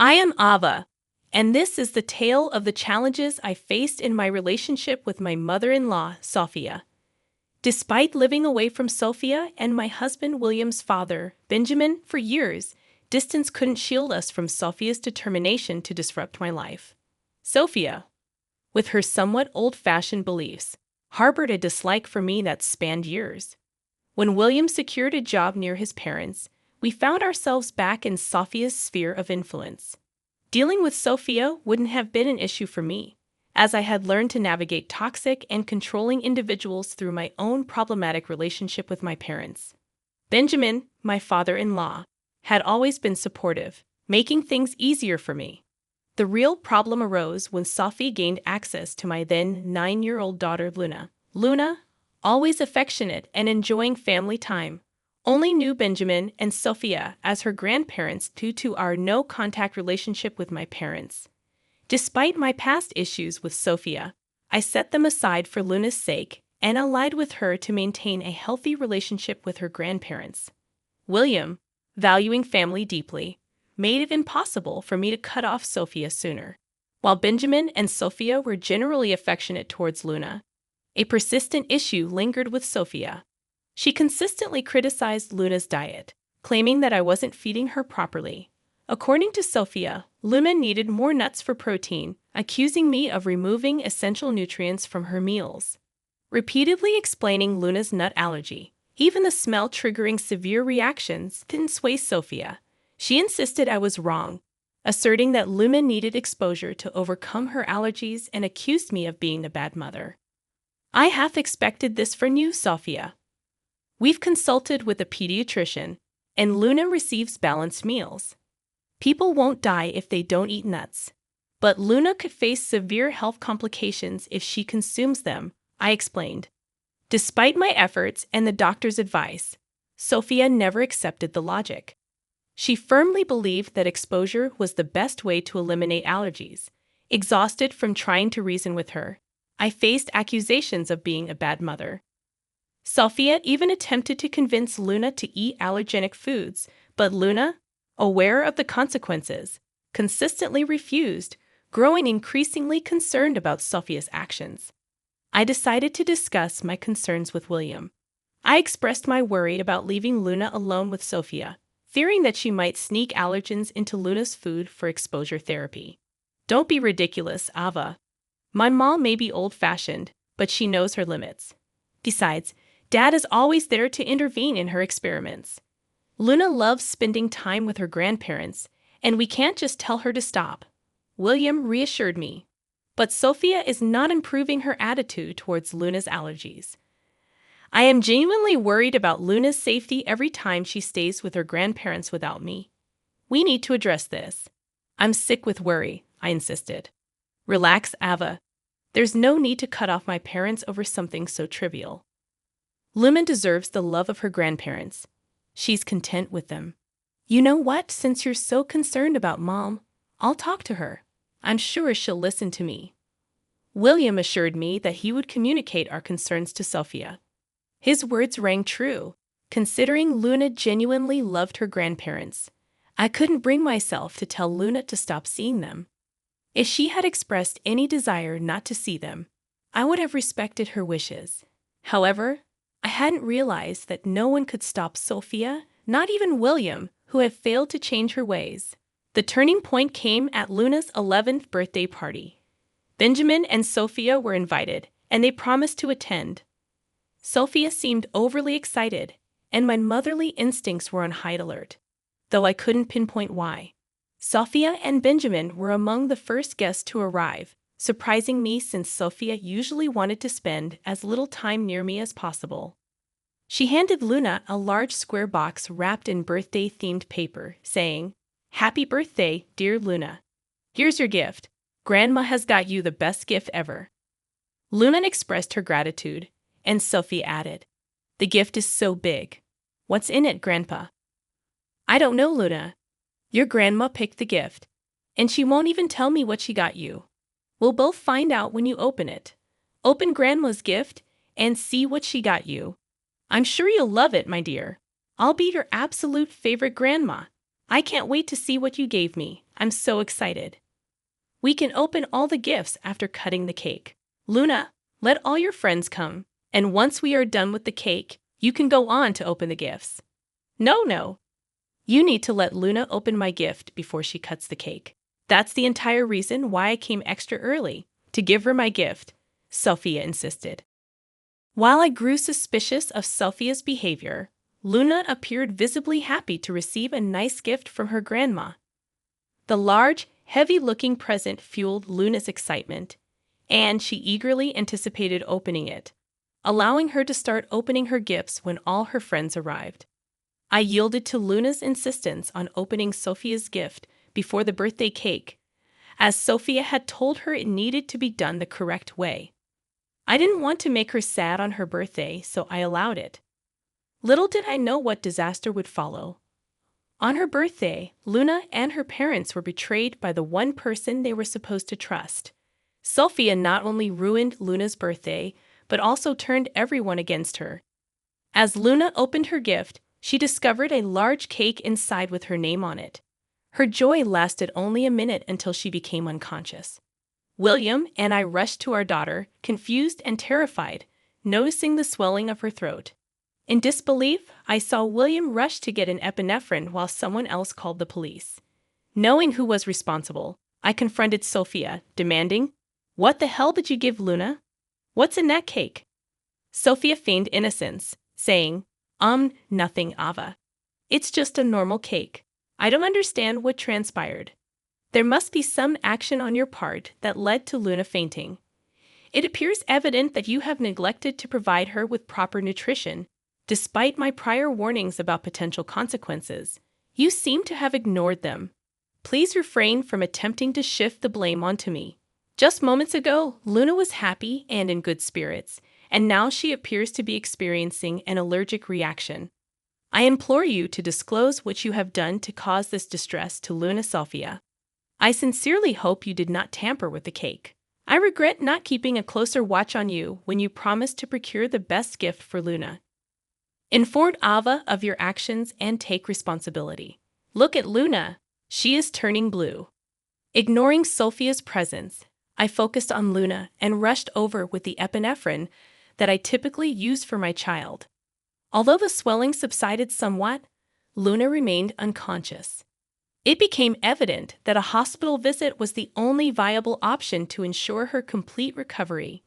I am Ava, and this is the tale of the challenges I faced in my relationship with my mother-in-law, Sophia. Despite living away from Sophia and my husband William's father, Benjamin, for years, distance couldn't shield us from Sophia's determination to disrupt my life. Sophia, with her somewhat old-fashioned beliefs, harbored a dislike for me that spanned years. When William secured a job near his parents, we found ourselves back in Sophia's sphere of influence. Dealing with Sophia wouldn't have been an issue for me, as I had learned to navigate toxic and controlling individuals through my own problematic relationship with my parents. Benjamin, my father-in-law, had always been supportive, making things easier for me. The real problem arose when Sophie gained access to my then 9-year-old daughter Luna. Luna, always affectionate and enjoying family time, only knew Benjamin and Sophia as her grandparents due to our no-contact relationship with my parents. Despite my past issues with Sophia, I set them aside for Luna's sake and allied with her to maintain a healthy relationship with her grandparents. William, valuing family deeply, made it impossible for me to cut off Sophia sooner. While Benjamin and Sophia were generally affectionate towards Luna, a persistent issue lingered with Sophia. She consistently criticized Luna's diet, claiming that I wasn't feeding her properly. According to Sophia, Luna needed more nuts for protein, accusing me of removing essential nutrients from her meals. Repeatedly explaining Luna's nut allergy, even the smell triggering severe reactions, didn't sway Sophia. She insisted I was wrong, asserting that Luna needed exposure to overcome her allergies and accused me of being a bad mother. I half expected this from you, Sophia. We've consulted with a pediatrician, and Luna receives balanced meals. People won't die if they don't eat nuts. But Luna could face severe health complications if she consumes them, I explained. Despite my efforts and the doctor's advice, Sophia never accepted the logic. She firmly believed that exposure was the best way to eliminate allergies. Exhausted from trying to reason with her, I faced accusations of being a bad mother. Sophia even attempted to convince Luna to eat allergenic foods, but Luna, aware of the consequences, consistently refused, growing increasingly concerned about Sophia's actions. I decided to discuss my concerns with William. I expressed my worry about leaving Luna alone with Sophia, fearing that she might sneak allergens into Luna's food for exposure therapy. Don't be ridiculous, Ava. My mom may be old-fashioned, but she knows her limits. Besides, Dad is always there to intervene in her experiments. Luna loves spending time with her grandparents, and we can't just tell her to stop. William reassured me. But Sophia is not improving her attitude towards Luna's allergies. I am genuinely worried about Luna's safety every time she stays with her grandparents without me. We need to address this. I'm sick with worry, I insisted. Relax, Ava. There's no need to cut off my parents over something so trivial. Luna deserves the love of her grandparents. She's content with them. You know what? Since you're so concerned about Mom, I'll talk to her. I'm sure she'll listen to me. William assured me that he would communicate our concerns to Sophia. His words rang true, considering Luna genuinely loved her grandparents. I couldn't bring myself to tell Luna to stop seeing them. If she had expressed any desire not to see them, I would have respected her wishes. However, I hadn't realized that no one could stop Sophia, not even William, who had failed to change her ways. The turning point came at Luna's 11th birthday party. Benjamin and Sophia were invited, and they promised to attend. Sophia seemed overly excited, and my motherly instincts were on high alert, though I couldn't pinpoint why. Sophia and Benjamin were among the first guests to arrive, surprising me since Sophia usually wanted to spend as little time near me as possible. She handed Luna a large square box wrapped in birthday-themed paper, saying, "Happy birthday, dear Luna. Here's your gift. Grandma has got you the best gift ever." Luna expressed her gratitude, and Sophie added, "The gift is so big. What's in it, Grandpa?" "I don't know, Luna. Your grandma picked the gift, and she won't even tell me what she got you. We'll both find out when you open it. Open Grandma's gift and see what she got you. I'm sure you'll love it, my dear. I'll be your absolute favorite grandma. I can't wait to see what you gave me. I'm so excited. We can open all the gifts after cutting the cake. Luna, let all your friends come, and once we are done with the cake, you can go on to open the gifts. No. You need to let Luna open my gift before she cuts the cake. That's the entire reason why I came extra early, to give her my gift, Sophia insisted. While I grew suspicious of Sophia's behavior, Luna appeared visibly happy to receive a nice gift from her grandma. The large, heavy-looking present fueled Luna's excitement, and she eagerly anticipated opening it, allowing her to start opening her gifts when all her friends arrived. I yielded to Luna's insistence on opening Sophia's gift before the birthday cake, as Sophia had told her it needed to be done the correct way. I didn't want to make her sad on her birthday, so I allowed it. Little did I know what disaster would follow. On her birthday, Luna and her parents were betrayed by the one person they were supposed to trust. Sophia not only ruined Luna's birthday, but also turned everyone against her. As Luna opened her gift, she discovered a large cake inside with her name on it. Her joy lasted only a minute until she became unconscious. William and I rushed to our daughter, confused and terrified, noticing the swelling of her throat. In disbelief, I saw William rush to get an epinephrine while someone else called the police. Knowing who was responsible, I confronted Sophia, demanding, "What the hell did you give Luna? What's in that cake?" Sophia feigned innocence, saying, Nothing, Ava. It's just a normal cake. I don't understand what transpired. There must be some action on your part that led to Luna fainting. It appears evident that you have neglected to provide her with proper nutrition. Despite my prior warnings about potential consequences, you seem to have ignored them. Please refrain from attempting to shift the blame onto me. Just moments ago, Luna was happy and in good spirits, and now she appears to be experiencing an allergic reaction. I implore you to disclose what you have done to cause this distress to Luna Sophia. I sincerely hope you did not tamper with the cake. I regret not keeping a closer watch on you when you promised to procure the best gift for Luna. Inform Ava of your actions and take responsibility. Look at Luna. She is turning blue. Ignoring Sophia's presence, I focused on Luna and rushed over with the epinephrine that I typically use for my child. Although the swelling subsided somewhat, Luna remained unconscious. It became evident that a hospital visit was the only viable option to ensure her complete recovery.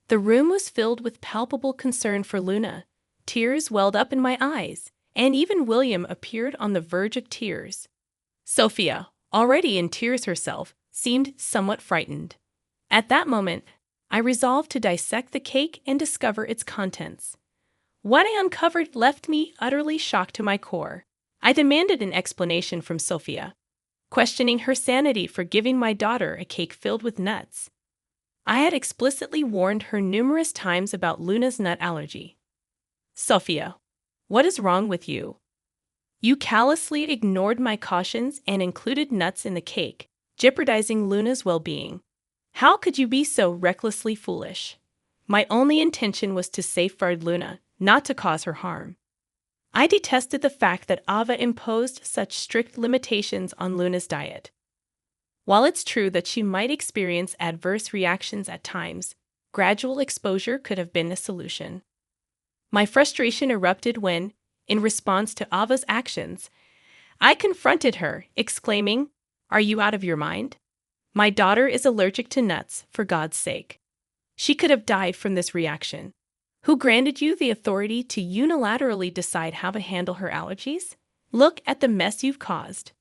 The room was filled with palpable concern for Luna. Tears welled up in my eyes, and even William appeared on the verge of tears. Sophia, already in tears herself, seemed somewhat frightened. At that moment, I resolved to dissect the cake and discover its contents. What I uncovered left me utterly shocked to my core. I demanded an explanation from Sophia, questioning her sanity for giving my daughter a cake filled with nuts. I had explicitly warned her numerous times about Luna's nut allergy. Sophia, what is wrong with you? You callously ignored my cautions and included nuts in the cake, jeopardizing Luna's well-being. How could you be so recklessly foolish? My only intention was to safeguard Luna, not to cause her harm. I detested the fact that Ava imposed such strict limitations on Luna's diet. While it's true that she might experience adverse reactions at times, gradual exposure could have been a solution. My frustration erupted when, in response to Ava's actions, I confronted her, exclaiming, "Are you out of your mind? My daughter is allergic to nuts, for God's sake. She could have died from this reaction. Who granted you the authority to unilaterally decide how to handle her allergies? Look at the mess you've caused.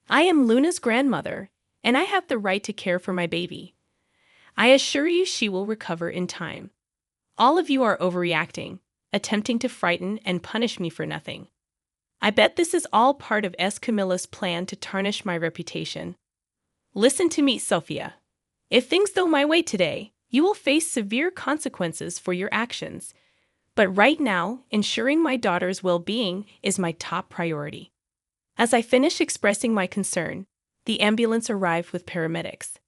I am Luna's grandmother, and I have the right to care for my baby. I assure you she will recover in time. All of you are overreacting, attempting to frighten and punish me for nothing. I bet this is all part of Camilla's plan to tarnish my reputation. Listen to me, Sophia. If things go my way today, you will face severe consequences for your actions. But right now, ensuring my daughter's well-being is my top priority." As I finished expressing my concern, the ambulance arrived with paramedics.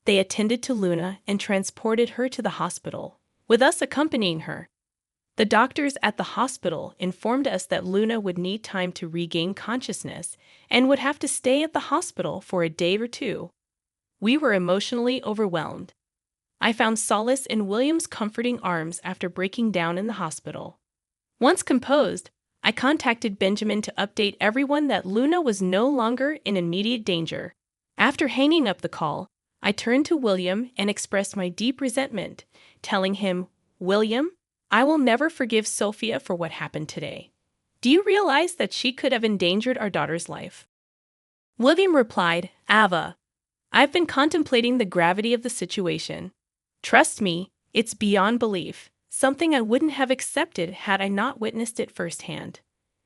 They attended to Luna and transported her to the hospital, with us accompanying her. The doctors at the hospital informed us that Luna would need time to regain consciousness and would have to stay at the hospital for a day or two. We were emotionally overwhelmed. I found solace in William's comforting arms after breaking down in the hospital. Once composed, I contacted Benjamin to update everyone that Luna was no longer in immediate danger. After hanging up the call, I turned to William and expressed my deep resentment, telling him, "William, I will never forgive Sophia for what happened today. Do you realize that she could have endangered our daughter's life?" William replied, "Ava, I've been contemplating the gravity of the situation. Trust me, it's beyond belief, something I wouldn't have accepted had I not witnessed it firsthand.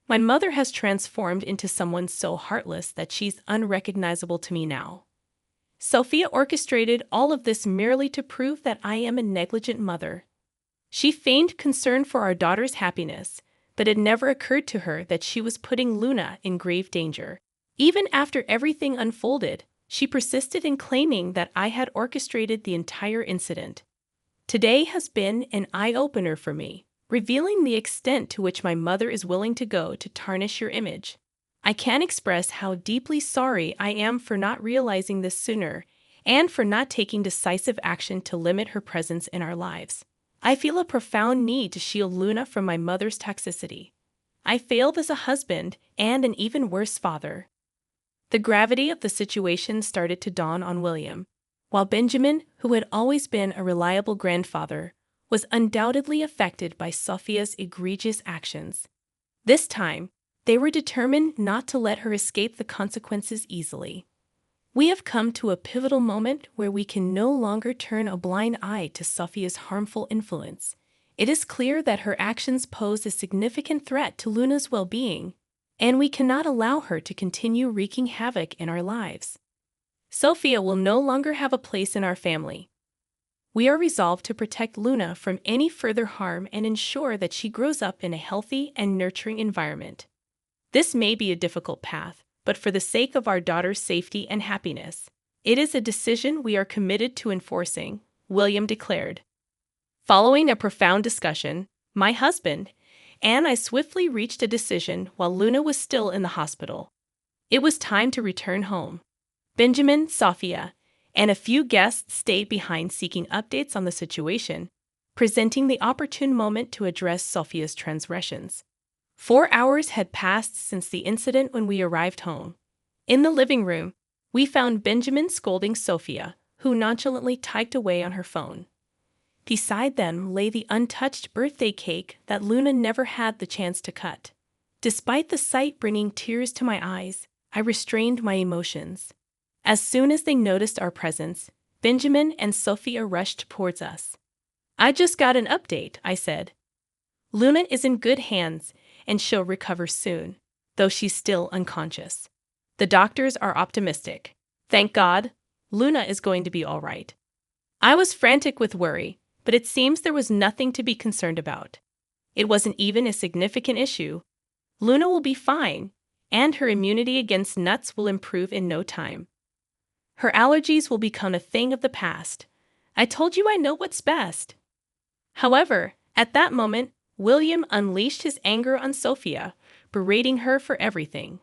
My mother has transformed into someone so heartless that she's unrecognizable to me now. Sophia orchestrated all of this merely to prove that I am a negligent mother. She feigned concern for our daughter's happiness, but it never occurred to her that she was putting Luna in grave danger. Even after everything unfolded, she persisted in claiming that I had orchestrated the entire incident. Today has been an eye-opener for me, revealing the extent to which my mother is willing to go to tarnish your image. I can't express how deeply sorry I am for not realizing this sooner and for not taking decisive action to limit her presence in our lives. I feel a profound need to shield Luna from my mother's toxicity. I failed as a husband and an even worse father." The gravity of the situation started to dawn on William. While Benjamin, who had always been a reliable grandfather, was undoubtedly affected by Sophia's egregious actions. This time, they were determined not to let her escape the consequences easily. We have come to a pivotal moment where we can no longer turn a blind eye to Sophia's harmful influence. It is clear that her actions pose a significant threat to Luna's well-being, and we cannot allow her to continue wreaking havoc in our lives. Sophia will no longer have a place in our family. We are resolved to protect Luna from any further harm and ensure that she grows up in a healthy and nurturing environment. This may be a difficult path, but for the sake of our daughter's safety and happiness, it is a decision we are committed to enforcing," William declared. Following a profound discussion, my husband and I swiftly reached a decision while Luna was still in the hospital. It was time to return home. Benjamin, Sophia, and a few guests stayed behind seeking updates on the situation, presenting the opportune moment to address Sophia's transgressions. 4 hours had passed since the incident when we arrived home. In the living room, we found Benjamin scolding Sophia, who nonchalantly typed away on her phone. Beside them lay the untouched birthday cake that Luna never had the chance to cut. Despite the sight bringing tears to my eyes, I restrained my emotions. As soon as they noticed our presence, Benjamin and Sophia rushed towards us. "I just got an update," I said. "Luna is in good hands, and she'll recover soon, though she's still unconscious. The doctors are optimistic. Thank God, Luna is going to be all right." I was frantic with worry, but it seems there was nothing to be concerned about. It wasn't even a significant issue. Luna will be fine, and her immunity against nuts will improve in no time. Her allergies will become a thing of the past. I told you I know what's best. However, at that moment, William unleashed his anger on Sophia, berating her for everything.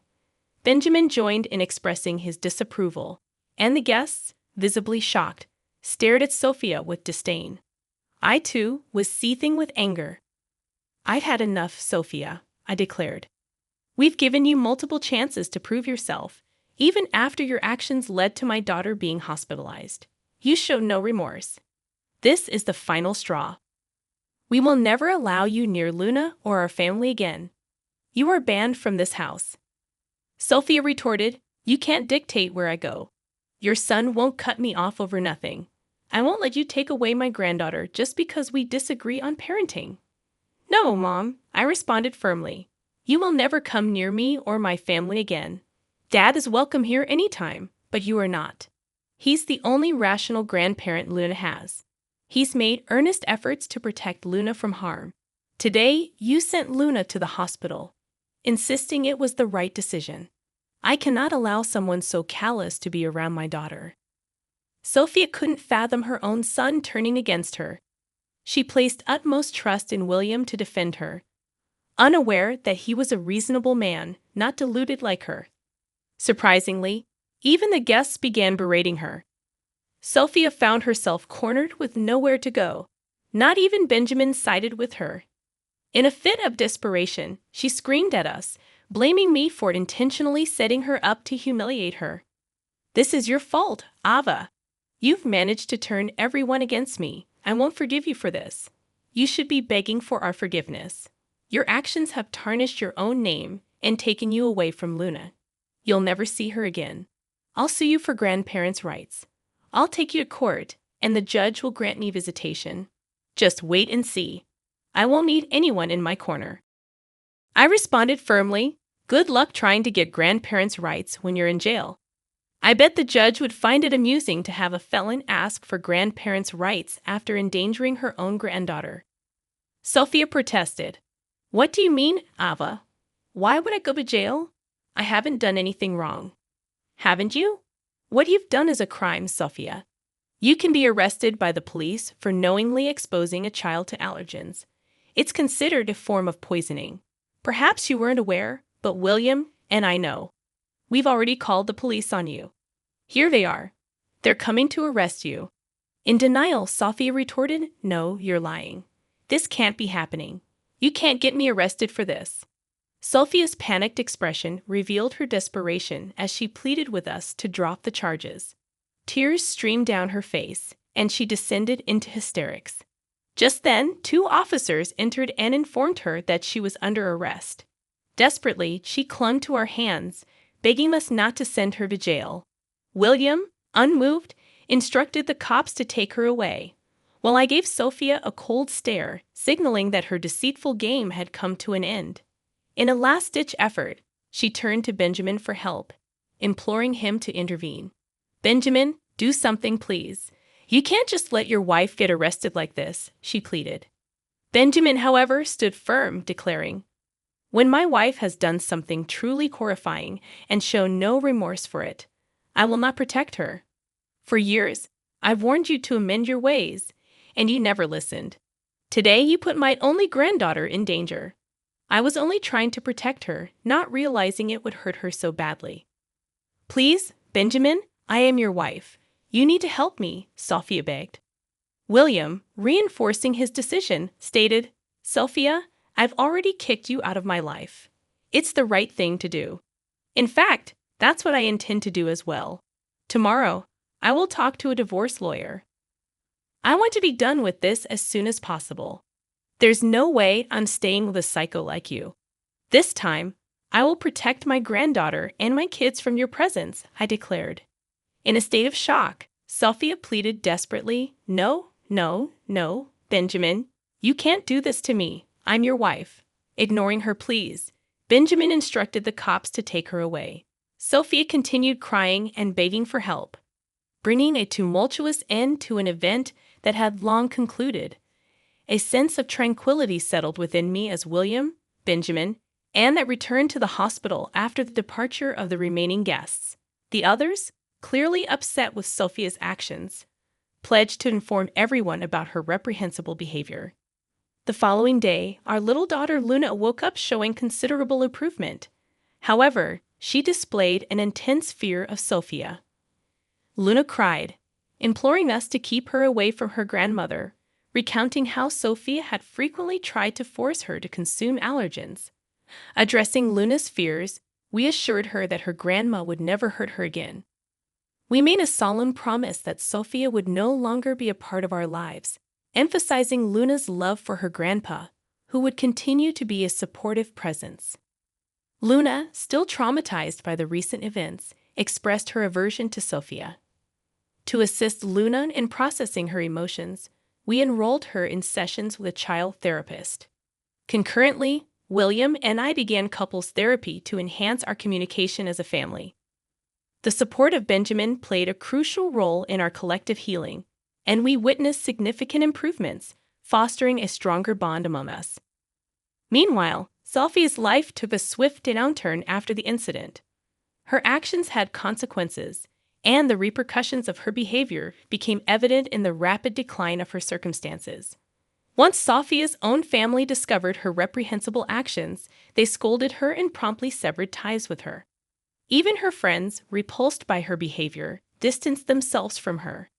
Benjamin joined in expressing his disapproval, and the guests, visibly shocked, stared at Sophia with disdain. I, too, was seething with anger. "I've had enough, Sophia," I declared. "We've given you multiple chances to prove yourself, even after your actions led to my daughter being hospitalized. You showed no remorse. This is the final straw. We will never allow you near Luna or our family again. You are banned from this house." Sophia retorted, "You can't dictate where I go. Your son won't cut me off over nothing. I won't let you take away my granddaughter just because we disagree on parenting." "No, Mom," I responded firmly. "You will never come near me or my family again. Dad is welcome here anytime, but you are not. He's the only rational grandparent Luna has. He's made earnest efforts to protect Luna from harm. Today, you sent Luna to the hospital, insisting it was the right decision. I cannot allow someone so callous to be around my daughter." Sophia couldn't fathom her own son turning against her. She placed utmost trust in William to defend her, unaware that he was a reasonable man, not deluded like her. Surprisingly, even the guests began berating her. Sophia found herself cornered with nowhere to go. Not even Benjamin sided with her. In a fit of desperation, she screamed at us, blaming me for intentionally setting her up to humiliate her. "This is your fault, Ava. You've managed to turn everyone against me. I won't forgive you for this. You should be begging for our forgiveness. Your actions have tarnished your own name and taken you away from Luna. You'll never see her again. I'll sue you for grandparents' rights. I'll take you to court, and the judge will grant me visitation. Just wait and see. I won't need anyone in my corner." I responded firmly, "Good luck trying to get grandparents' rights when you're in jail. I bet the judge would find it amusing to have a felon ask for grandparents' rights after endangering her own granddaughter." Sophia protested. "What do you mean, Ava? Why would I go to jail? I haven't done anything wrong." "Haven't you? What you've done is a crime, Sophia. You can be arrested by the police for knowingly exposing a child to allergens. It's considered a form of poisoning. Perhaps you weren't aware, but William and I know. We've already called the police on you. Here they are. They're coming to arrest you." In denial, Sophia retorted, "No, you're lying. This can't be happening. You can't get me arrested for this." Sophia's panicked expression revealed her desperation as she pleaded with us to drop the charges. Tears streamed down her face, and she descended into hysterics. Just then, 2 officers entered and informed her that she was under arrest. Desperately, she clung to our hands, begging us not to send her to jail. William, unmoved, instructed the cops to take her away, while I gave Sophia a cold stare, signaling that her deceitful game had come to an end. In a last-ditch effort, she turned to Benjamin for help, imploring him to intervene. "Benjamin, do something, please. You can't just let your wife get arrested like this," she pleaded. Benjamin, however, stood firm, declaring, "When my wife has done something truly horrifying and shown no remorse for it, I will not protect her. For years, I've warned you to amend your ways, and you never listened. Today, you put my only granddaughter in danger. I was only trying to protect her, not realizing it would hurt her so badly. Please, Benjamin, I am your wife. You need to help me," Sophia begged. William, reinforcing his decision, stated, "Sophia, I've already kicked you out of my life. It's the right thing to do. In fact, that's what I intend to do as well. Tomorrow, I will talk to a divorce lawyer. I want to be done with this as soon as possible. There's no way I'm staying with a psycho like you. This time, I will protect my granddaughter and my kids from your presence," I declared. In a state of shock, Sophia pleaded desperately, "No, no, no, Benjamin. You can't do this to me. I'm your wife." Ignoring her pleas, Benjamin instructed the cops to take her away. Sophia continued crying and begging for help, bringing a tumultuous end to an event that had long concluded. A sense of tranquility settled within me as William, Benjamin, and that returned to the hospital after the departure of the remaining guests. The others, clearly upset with Sophia's actions, pledged to inform everyone about her reprehensible behavior. The following day, our little daughter Luna woke up showing considerable improvement. However, she displayed an intense fear of Sophia. Luna cried, imploring us to keep her away from her grandmother, recounting how Sophia had frequently tried to force her to consume allergens. Addressing Luna's fears, we assured her that her grandma would never hurt her again. We made a solemn promise that Sophia would no longer be a part of our lives, emphasizing Luna's love for her grandpa, who would continue to be a supportive presence. Luna, still traumatized by the recent events, expressed her aversion to Sophia. To assist Luna in processing her emotions, we enrolled her in sessions with a child therapist. Concurrently, William and I began couples therapy to enhance our communication as a family. The support of Benjamin played a crucial role in our collective healing, and we witnessed significant improvements, fostering a stronger bond among us. Meanwhile, Sophia's life took a swift downturn after the incident. Her actions had consequences, and the repercussions of her behavior became evident in the rapid decline of her circumstances. Once Sophia's own family discovered her reprehensible actions, they scolded her and promptly severed ties with her. Even her friends, repulsed by her behavior, distanced themselves from her.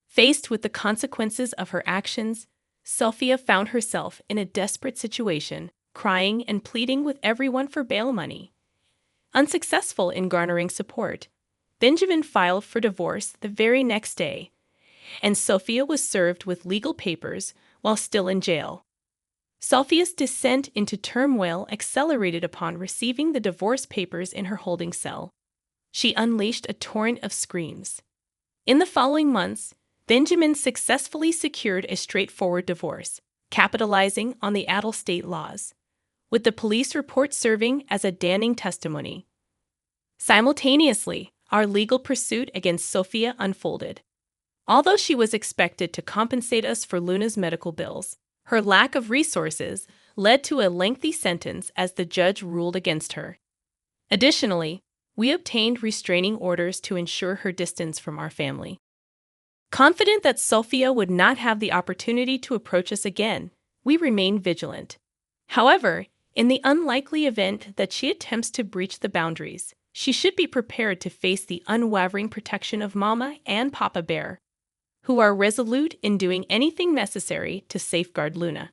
Faced with the consequences of her actions, Sophia found herself in a desperate situation, crying and pleading with everyone for bail money. Unsuccessful in garnering support, Benjamin filed for divorce the very next day, and Sophia was served with legal papers while still in jail. Sophia's descent into turmoil accelerated upon receiving the divorce papers in her holding cell. She unleashed a torrent of screams. In the following months, Benjamin successfully secured a straightforward divorce, capitalizing on the adult state laws, with the police report serving as a damning testimony. Simultaneously, our legal pursuit against Sophia unfolded. Although she was expected to compensate us for Luna's medical bills, her lack of resources led to a lengthy sentence as the judge ruled against her. Additionally, we obtained restraining orders to ensure her distance from our family. Confident that Sophia would not have the opportunity to approach us again, we remained vigilant. However, in the unlikely event that she attempts to breach the boundaries, she should be prepared to face the unwavering protection of Mama and Papa Bear, who are resolute in doing anything necessary to safeguard Luna.